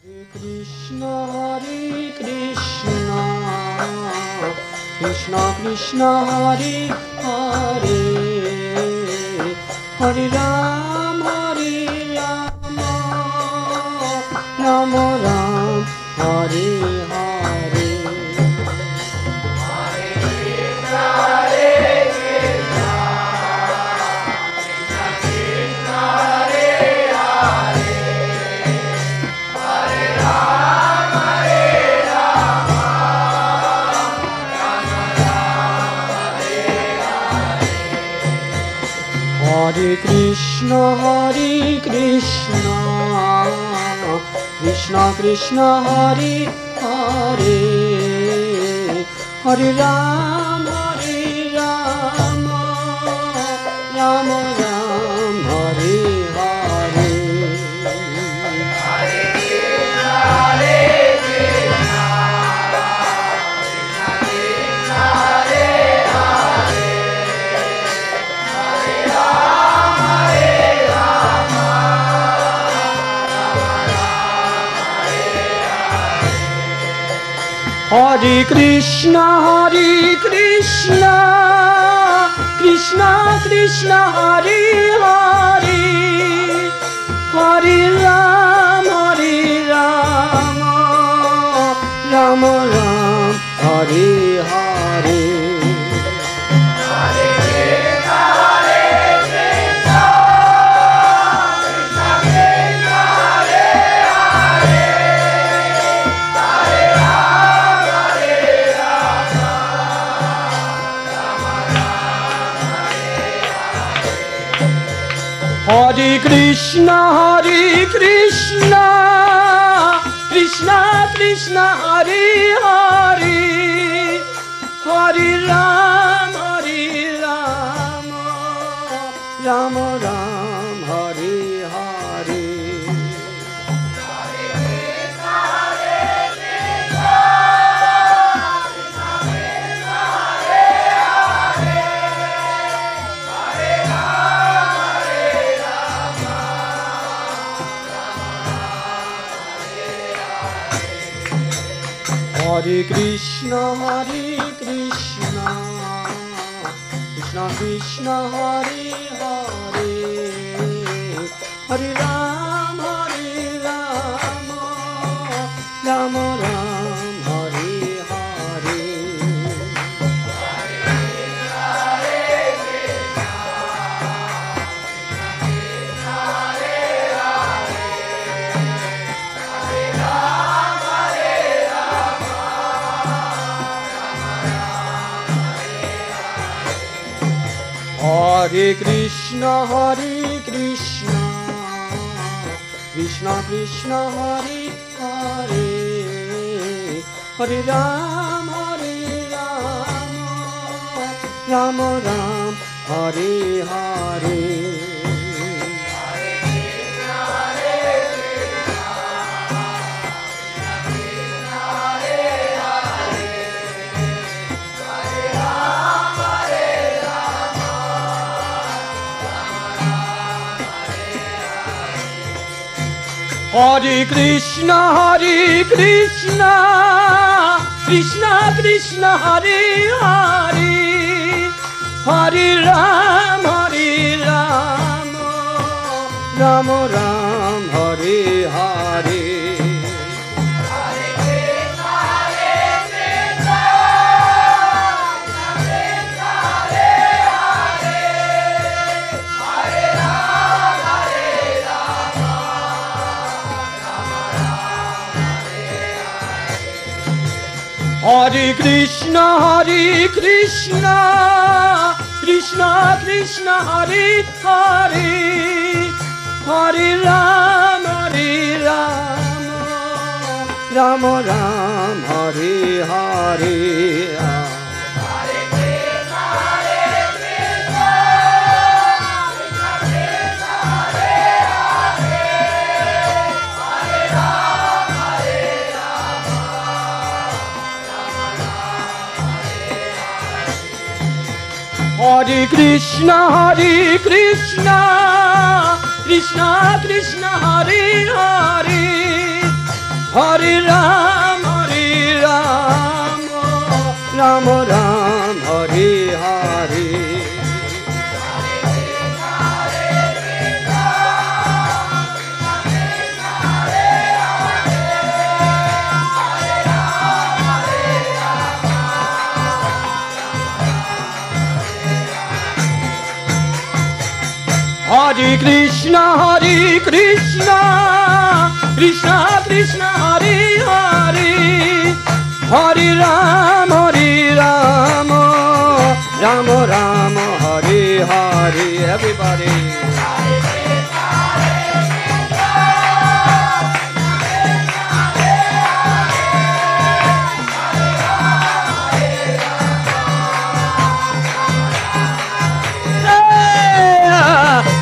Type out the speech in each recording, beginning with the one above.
Hare Krishna, Krishna Krishna, Hare Hare, Hare Ram, Ram Ram, Hare Hare. Hare Krishna, Krishna Krishna, Hare Hare, Hare Ram, Ram Ram, Hare Hare. Hare Krishna, Krishna Krishna, Hare Hare, Hare Ram, Ram Ram, Hare Hare. Hare Krishna, Krishna Krishna, Hare Hare, Hare Ram, Ram Ram, Hare Hare. Hare Krishna, Krishna Krishna, Hare Hare, Hare Ram, Ram Ram, Hare Hare. Hare Krishna, Krishna Krishna, Hare Hare, Hare Ram, Ram Ram, Hare Hare. Hare Krishna, Krishna Krishna, Hare Hare, Hare Ram, Ram Ram, Hare Hare. Hare Krishna, Krishna Krishna, Hare Hare, Hare Ram, Ram Ram, Hare Hare. Hare Krishna, Krishna Krishna, Hare Hare, Hare Ram, Ram Ram, Hare Hare. Hare Krishna, Krishna Krishna, Hare Hare, Hare Ram, Ram Ram, Hare Hare. Everybody.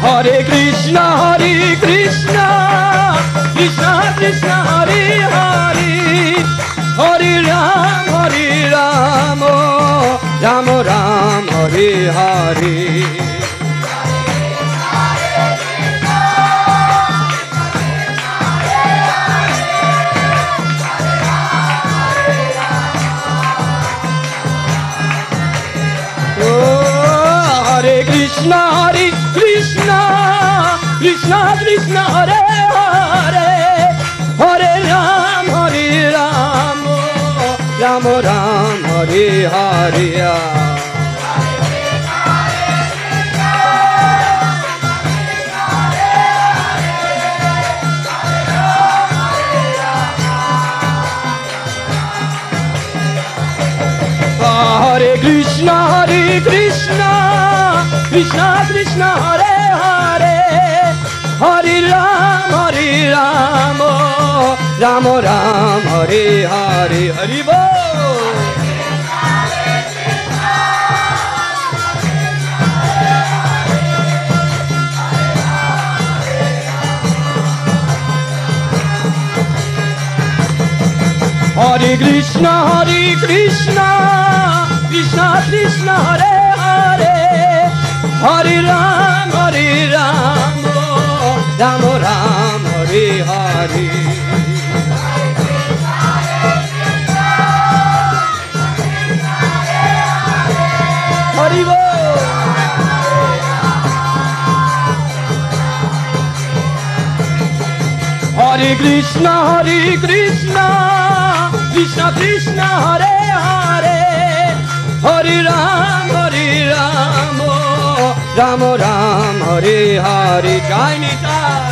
Hare Krishna, Krishna Krishna, Hare Hare, Hare Ram, Ram Ram, Hare Hare. Hare Krishna, Krishna Krishna, Hare Hare, Hare Ram, Ram Ram, Hare Hare. Hare Krishna, Krishna Krishna, Hare Hare, Hare Ram, Ram Ram, Hare Hare. Hari Bol. Hare Krishna, Krishna Krishna, Hare Hare, Hare Ram, Ram Ram, Hare Hare. Hari Bol. Hare Krishna, Krishna Krishna, Hare Hare, Hare Ram, Ram Ram, Hare Hare. Jai Nitai.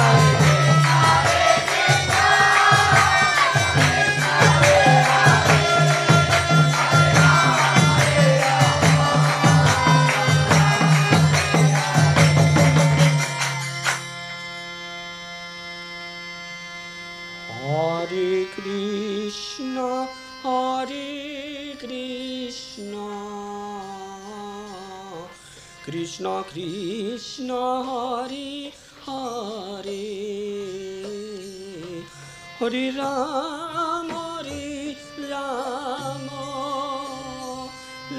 Hare Krishna, Krishna Krishna, Hare Hare, Hare Ram,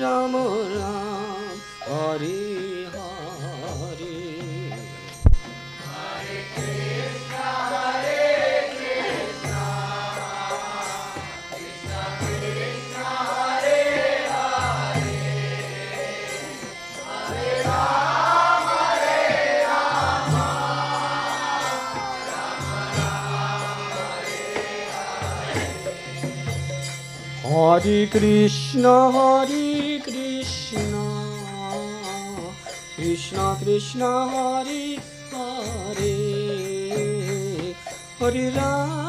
Ram Ram, Hare Hare. Hare Krishna, Krishna Krishna, Hare Hare, Hare Ram.